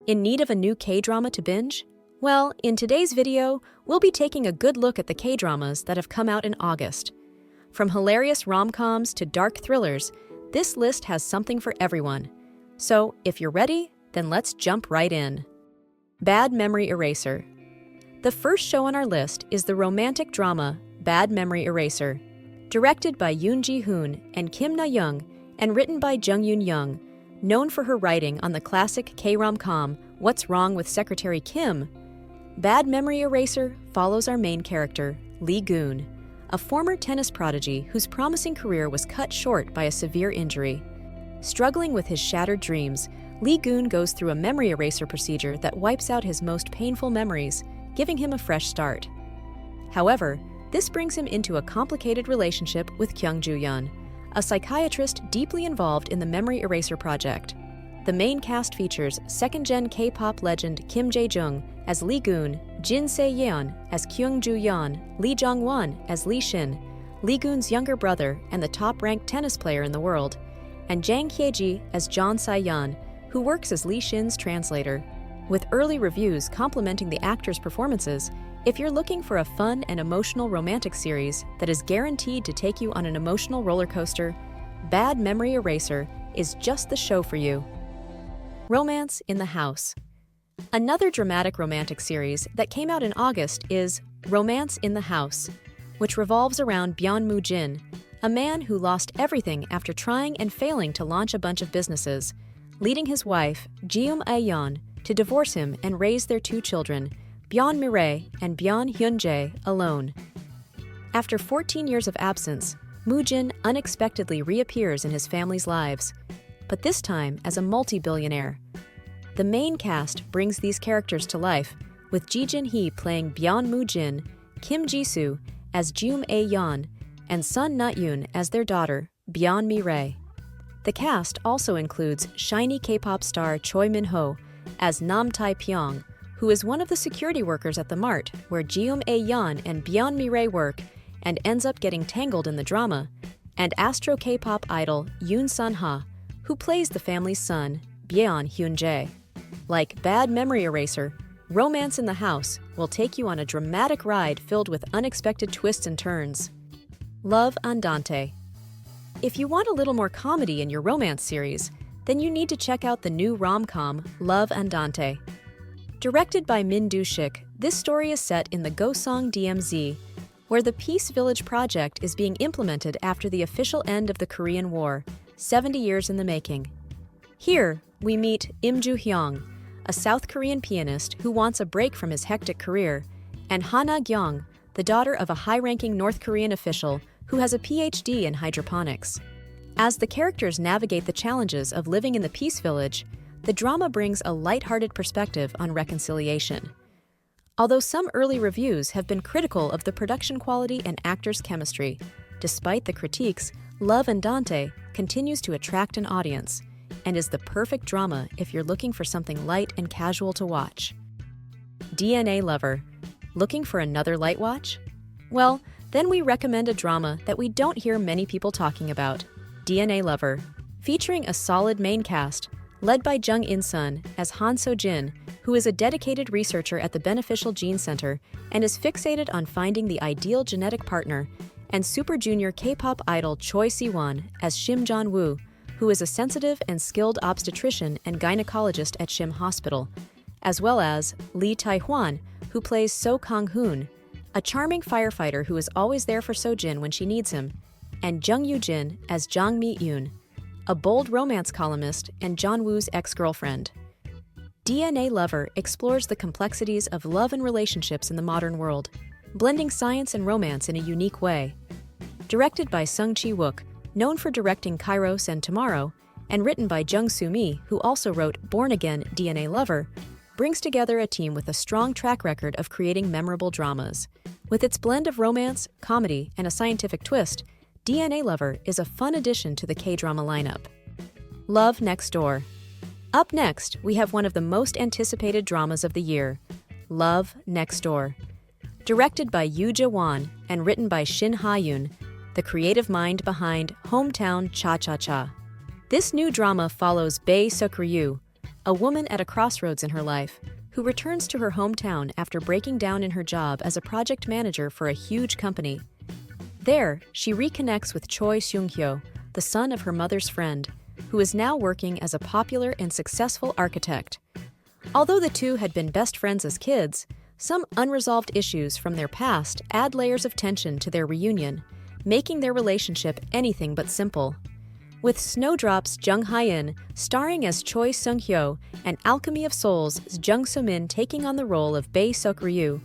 In need of a new K-drama to binge? Well, in today's video, we'll be taking a good look at the K-dramas that have come out in August. From hilarious rom-coms to dark thrillers, this list has something for everyone. So, if you're ready, then let's jump right in. Bad Memory Eraser. The first show on our list is the romantic drama Bad Memory Eraser. Directed by Yoon Ji-hoon and Kim Na-young and written by Jung Yoon-young, known for her writing on the classic K-rom-com What's Wrong with Secretary Kim, Bad Memory Eraser follows our main character, Lee Goon, a former tennis prodigy whose promising career was cut short by a severe injury. Struggling with his shattered dreams, Lee Goon goes through a memory eraser procedure that wipes out his most painful memories, giving him a fresh start. However, this brings him into a complicated relationship with Kyung Joo-yeon, a psychiatrist deeply involved in the memory eraser project. The main cast features second-gen K-pop legend Kim Jae-jung as Lee Goon, Jin Se-yeon as Kyung Joo-yeon, Lee Jong-won as Lee Shin, Lee Goon's younger brother and the top-ranked tennis player in the world, and Jang Hye-ji as John Se-yeon, who works as Lee Shin's translator. With early reviews complimenting the actors' performances, if you're looking for a fun and emotional romantic series that is guaranteed to take you on an emotional roller coaster, Bad Memory Eraser is just the show for you. Romance in the House. Another dramatic romantic series that came out in August is Romance in the House, which revolves around Byun Moo-jin, a man who lost everything after trying and failing to launch a bunch of businesses, leading his wife, Jeum Ae-yeon, to divorce him and raise their two children, Byun Mi-rae and Byun Hyun-jae, alone. After 14 years of absence, Moo-jin unexpectedly reappears in his family's lives, but this time as a multi-billionaire. The main cast brings these characters to life, with Ji Jin-hee playing Byun Moo-jin, Kim Ji-soo as Jeum Ae-yeon, and Sun Na-yoon as their daughter, Byun Mi-rae. The cast also includes shiny K-pop star Choi Min-ho as Nam Tae-pyong, who is one of the security workers at the mart where Jeum Ae-yeon and Byun Mi-rae work and ends up getting tangled in the drama, and Astro K-pop idol Yoon Sun-ha, who plays the family's son, Byun Hyun-jae. Like Bad Memory Eraser, Romance in the House will take you on a dramatic ride filled with unexpected twists and turns. Love Andante. If you want a little more comedy in your romance series, then you need to check out the new rom-com Love Andante. Directed by Min Do-shik, this story is set in the Gosong DMZ, where the Peace Village project is being implemented after the official end of the Korean War, 70 years in the making. Here, we meet Im Joo-hyung, a South Korean pianist who wants a break from his hectic career, and Ha Na-gyong, the daughter of a high-ranking North Korean official who has a PhD in hydroponics. As the characters navigate the challenges of living in the Peace Village, the drama brings a lighthearted perspective on reconciliation. Although some early reviews have been critical of the production quality and actors' chemistry, despite the critiques, Love Andante continues to attract an audience and is the perfect drama if you're looking for something light and casual to watch. DNA Lover. Looking for another light watch? Well, then we recommend a drama that we don't hear many people talking about, DNA Lover. Featuring a solid main cast, led by Jung In-sun as Han So-jin, who is a dedicated researcher at the Beneficial Gene Center and is fixated on finding the ideal genetic partner, and Super Junior K-pop idol Choi Si-won as Shim Jon-woo, who is a sensitive and skilled obstetrician and gynecologist at Shim Hospital, as well as Lee Tae-hwan, who plays So Kang-hoon, a charming firefighter who is always there for So-jin when she needs him, and Jung Yoo-jin as Jang Mi-yoon, a bold romance columnist and John Woo's ex-girlfriend. DNA Lover explores the complexities of love and relationships in the modern world, blending science and romance in a unique way. Directed by Sung Chi-wook, known for directing Kairos and Tomorrow, and written by Jung Soo-mi, who also wrote Born Again DNA Lover, brings together a team with a strong track record of creating memorable dramas. With its blend of romance, comedy, and a scientific twist, DNA Lover is a fun addition to the K-drama lineup. Love Next Door. Up next, we have one of the most anticipated dramas of the year, Love Next Door. Directed by Yoo Ja-won and written by Shin Ha-yoon, the creative mind behind Hometown Cha-Cha-Cha. This new drama follows Bae Suk-ryu, a woman at a crossroads in her life, who returns to her hometown after breaking down in her job as a project manager for a huge company. There, she reconnects with Choi Seung-hyo, the son of her mother's friend, who is now working as a popular and successful architect. Although the two had been best friends as kids, some unresolved issues from their past add layers of tension to their reunion, making their relationship anything but simple. With Snowdrop's Jung Hae-in starring as Choi Seung-hyo and Alchemy of Souls' Jung So-min taking on the role of Bae Seok-ryu,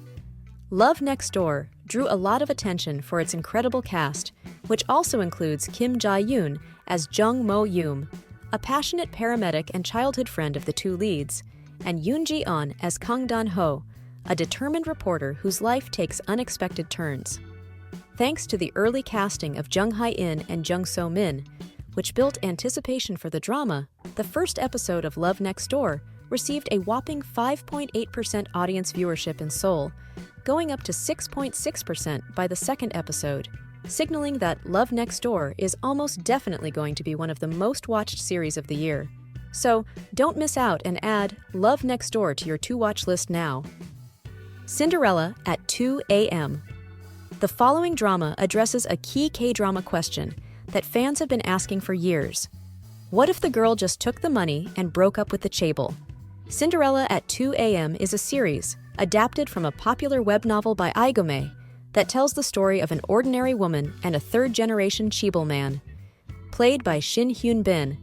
Love Next Door drew a lot of attention for its incredible cast, which also includes Kim Ja-yoon as Jung Mo-yoon, a passionate paramedic and childhood friend of the two leads, and Yoon Ji-eun as Kang Dan-ho, a determined reporter whose life takes unexpected turns. Thanks to the early casting of Jung Hae-in and Jung So-min, which built anticipation for the drama, the first episode of Love Next Door received a whopping 5.8% audience viewership in Seoul, going up to 6.6% by the second episode, signaling that Love Next Door is almost definitely going to be one of the most watched series of the year. So, don't miss out and add Love Next Door to your to-watch list now. Cinderella at 2 a.m. The following drama addresses a key K-drama question that fans have been asking for years. What if the girl just took the money and broke up with the chaebol? Cinderella at 2 a.m. is a series, adapted from a popular web novel by Aigome, that tells the story of an ordinary woman and a third-generation chaebol man. Played by Shin Hyun-bin,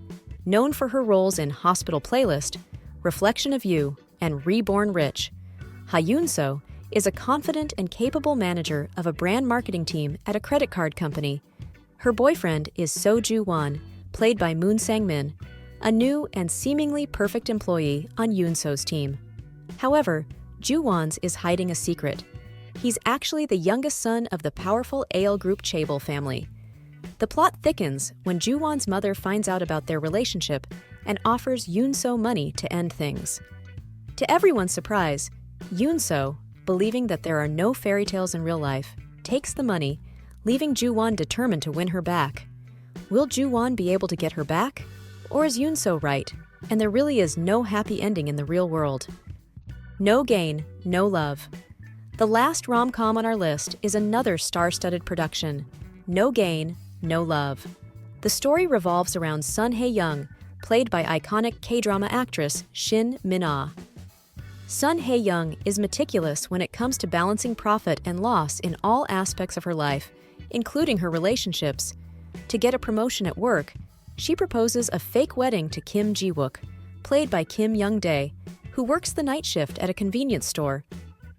known for her roles in Hospital Playlist, Reflection of You, and Reborn Rich, Ha Yoon-so is a confident and capable manager of a brand marketing team at a credit card company. Her boyfriend is So Ju-won, played by Moon Sang-min, a new and seemingly perfect employee on Yoon-so's team. However, Ju-won's is hiding a secret. He's actually the youngest son of the powerful AL Group chaebol family. The plot thickens when Ju-won's mother finds out about their relationship and offers Yoon-so money to end things. To everyone's surprise, Yoon-so, believing that there are no fairy tales in real life, takes the money, leaving Ju-won determined to win her back. Will Ju-won be able to get her back? Or is Yoon-so right, and there really is no happy ending in the real world? No Gain, No Love. The last rom-com on our list is another star-studded production, No Gain, No Love. The story revolves around Sun Hae-young, played by iconic K-drama actress Shin Min-ah. Sun Hae-young is meticulous when it comes to balancing profit and loss in all aspects of her life, including her relationships. To get a promotion at work, she proposes a fake wedding to Kim Ji-wook, played by Kim Young-dae, who works the night shift at a convenience store.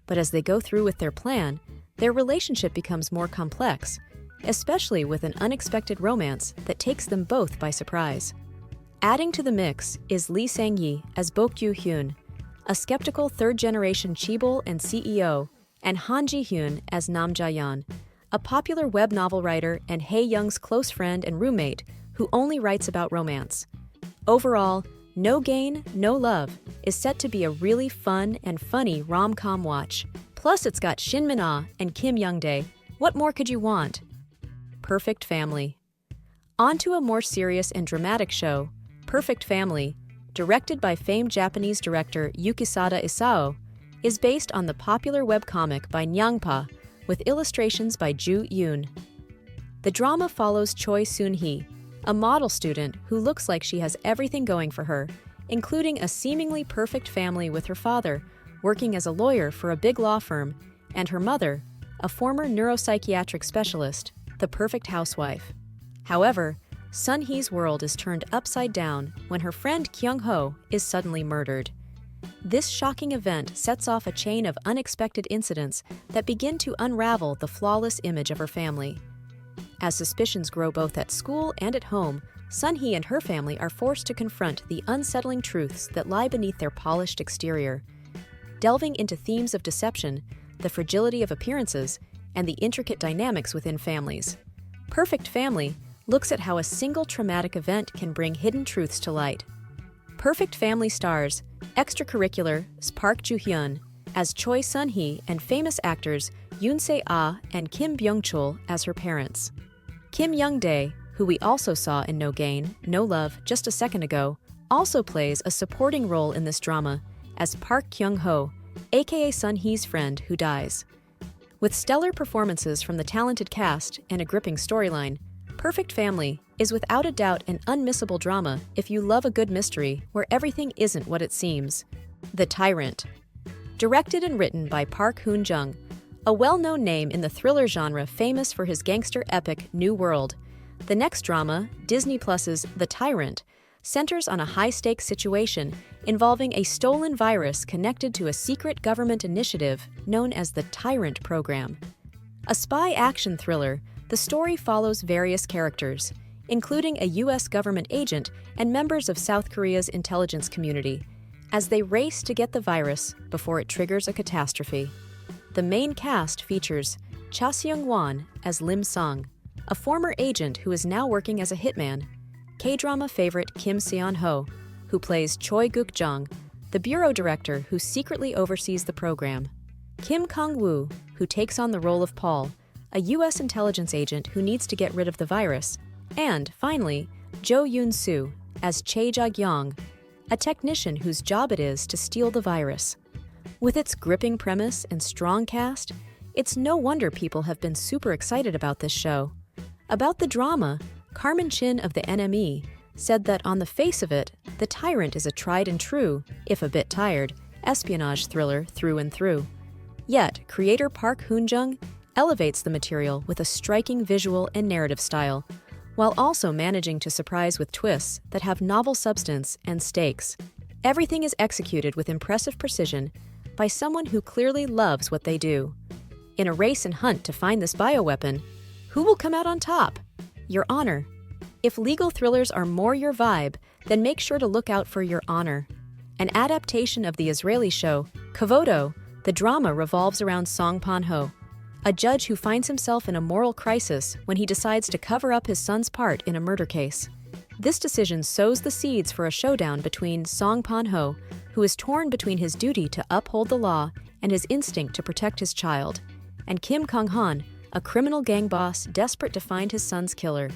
But as they go through with their plan, their relationship becomes more complex, especially with an unexpected romance that takes them both by surprise. Adding to the mix is Lee Sang-yi as Bok Yoo-hyun, a skeptical third-generation chaebol and CEO, and Han Ji-hyun as Nam Ja-yeon, a popular web novel writer and Hae-young's close friend and roommate who only writes about romance. Overall, No Gain, No Love is set to be a really fun and funny rom-com watch. Plus, it's got Shin Min-ah and Kim Young-dae. What more could you want? Perfect Family. On to a more serious and dramatic show, Perfect Family, directed by famed Japanese director Yukisada Isao, is based on the popular webcomic by Nyangpa, with illustrations by Ju Yoon. The drama follows Choi Soon-hee, a model student who looks like she has everything going for her, including a seemingly perfect family with her father, working as a lawyer for a big law firm, and her mother, a former neuropsychiatric specialist, the perfect housewife. However, Sun-hee's world is turned upside down when her friend Kyung-ho is suddenly murdered. This shocking event sets off a chain of unexpected incidents that begin to unravel the flawless image of her family. As suspicions grow both at school and at home, Sun-hee and her family are forced to confront the unsettling truths that lie beneath their polished exterior. Delving into themes of deception, the fragility of appearances, and the intricate dynamics within families, Perfect Family looks at how a single traumatic event can bring hidden truths to light. Perfect Family stars extracurricular Park Joo-hyun as Choi Sun-hee and famous actors Yoon Se-ah and Kim Byung-chul as her parents. Kim Young-dae, who we also saw in No Gain, No Love just a second ago, also plays a supporting role in this drama as Park Kyung-ho, aka Sun Hee's friend who dies. With stellar performances from the talented cast and a gripping storyline, Perfect Family is without a doubt an unmissable drama if you love a good mystery where everything isn't what it seems. The Tyrant. Directed and written by Park Hoon-jung, a well-known name in the thriller genre famous for his gangster epic New World, the next drama, Disney Plus's The Tyrant, centers on a high-stakes situation involving a stolen virus connected to a secret government initiative known as the Tyrant Program. A spy action thriller, the story follows various characters, including a U.S. government agent and members of South Korea's intelligence community, as they race to get the virus before it triggers a catastrophe. The main cast features Cha Seung-won as Lim Sung, a former agent who is now working as a hitman, K-drama favorite Kim Seon-ho, who plays Choi Guk-jung, the bureau director who secretly oversees the program, Kim Kong-woo, who takes on the role of Paul, a U.S. intelligence agent who needs to get rid of the virus, and, finally, Jo Yoon-soo as Chae Ja-gyong, a technician whose job it is to steal the virus. With its gripping premise and strong cast, it's no wonder people have been super excited about this show. About the drama, Carmen Chin of the NME said that on the face of it, The Tyrant is a tried and true, if a bit tired, espionage thriller through and through. Yet, creator Park Hoon-jung elevates the material with a striking visual and narrative style, while also managing to surprise with twists that have novel substance and stakes. Everything is executed with impressive precision by someone who clearly loves what they do. In a race and hunt to find this bioweapon, who will come out on top? Your Honor. If legal thrillers are more your vibe, then make sure to look out for Your Honor. An adaptation of the Israeli show, Kavodo, the drama revolves around Song Pan-ho, a judge who finds himself in a moral crisis when he decides to cover up his son's part in a murder case. This decision sows the seeds for a showdown between Song Pan-ho, who is torn between his duty to uphold the law and his instinct to protect his child, and Kim Kong-han, a criminal gang boss desperate to find his son's killer.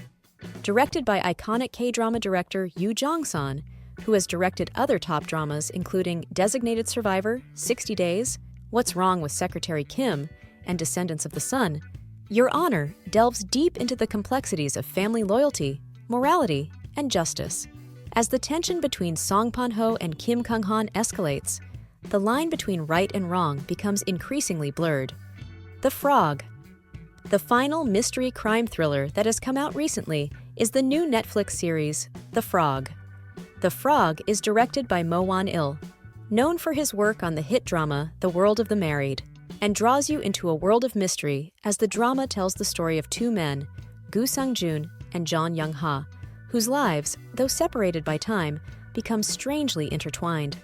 Directed by iconic K-drama director Yoo Jong-san, who has directed other top dramas including Designated Survivor, 60 Days, What's Wrong with Secretary Kim, and Descendants of the Sun, Your Honor delves deep into the complexities of family loyalty, morality, and justice. As the tension between Song Pan-ho and Kim Kong-han escalates, the line between right and wrong becomes increasingly blurred. The Frog. The final mystery crime thriller that has come out recently is the new Netflix series, The Frog. The Frog is directed by Mo Won-il, known for his work on the hit drama The World of the Married, and draws you into a world of mystery as the drama tells the story of two men, Gu Sang-jun and John Young-ha, whose lives, though separated by time, become strangely intertwined.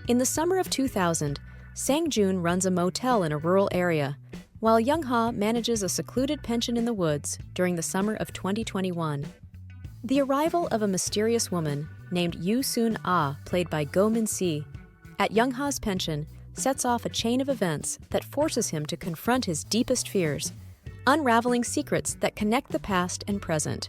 In the summer of 2000, Sang-jun runs a motel in a rural area, while Young-ha manages a secluded pension in the woods during the summer of 2021. The arrival of a mysterious woman named Yoo Soon-ah, played by Go Min-si, at Young-ha's pension sets off a chain of events that forces him to confront his deepest fears, unraveling secrets that connect the past and present.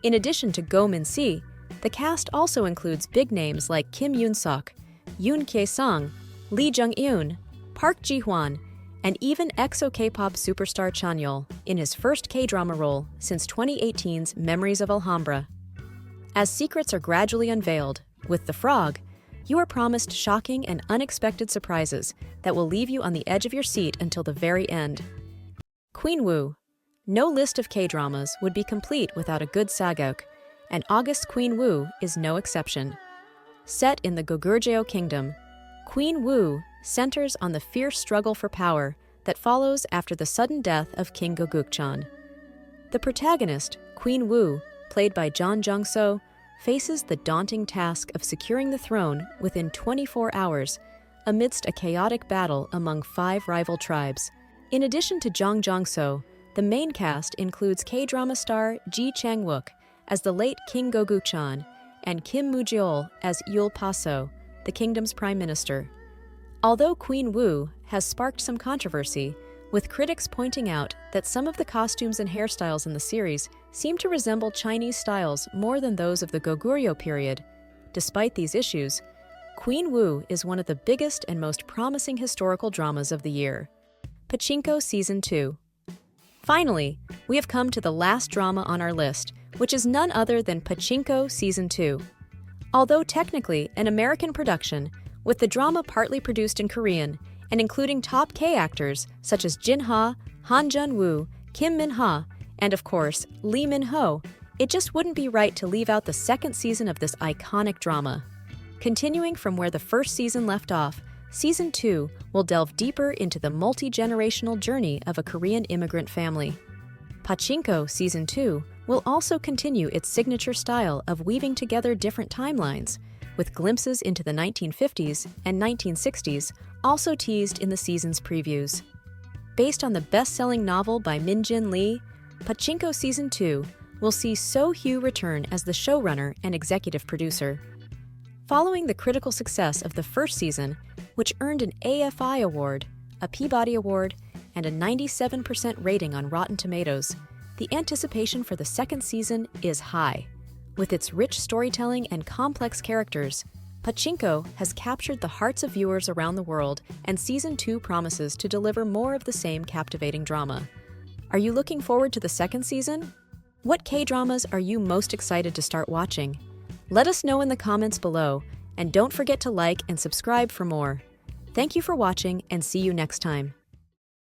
In addition to Go Min-si, the cast also includes big names like Kim Yoon-sok, Yoon Kye-sung, Lee Jung-eun, Park Ji-hwan, and even EXO K-pop superstar Chanyeol in his first K-drama role since 2018's Memories of Alhambra. As secrets are gradually unveiled, with The Frog, you are promised shocking and unexpected surprises that will leave you on the edge of your seat until the very end. Queen Woo. No list of K-dramas would be complete without a good sageuk, and August Queen Woo is no exception. Set in the Goguryeo Kingdom, Queen Woo centers on the fierce struggle for power that follows after the sudden death of King Gogukjeon. The protagonist, Queen Woo, played by Jeon Jung-so, faces the daunting task of securing the throne within 24 hours amidst a chaotic battle among 5 rival tribes. In addition to Jeon Jung-so, the main cast includes K-drama star Ji Chang-wook as the late King Gogukjeon and Kim Moo-jeol as Yul Pa-so, the kingdom's prime minister. Although Queen Woo has sparked some controversy, with critics pointing out that some of the costumes and hairstyles in the series seem to resemble Chinese styles more than those of the Goguryeo period, despite these issues, Queen Wu is one of the biggest and most promising historical dramas of the year. Pachinko Season 2. Finally, we have come to the last drama on our list, which is none other than Pachinko Season 2. Although technically an American production, with the drama partly produced in Korean and including top K actors such as Jin Ha, Han Jun-woo, Kim Min-ha, and of course, Lee Min-ho, it just wouldn't be right to leave out the second season of this iconic drama. Continuing from where the first season left off, Season 2 will delve deeper into the multi-generational journey of a Korean immigrant family. Pachinko Season 2 will also continue its signature style of weaving together different timelines, with glimpses into the 1950s and 1960s also teased in the season's previews. Based on the best-selling novel by Min-jin Lee, Pachinko Season 2 will see So-hyu return as the showrunner and executive producer. Following the critical success of the first season, which earned an AFI Award, a Peabody Award, and a 97% rating on Rotten Tomatoes, the anticipation for the second season is high. With its rich storytelling and complex characters, Pachinko has captured the hearts of viewers around the world, and Season 2 promises to deliver more of the same captivating drama. Are you looking forward to the second season? What K-dramas are you most excited to start watching? Let us know in the comments below, and don't forget to like and subscribe for more. Thank you for watching, and see you next time.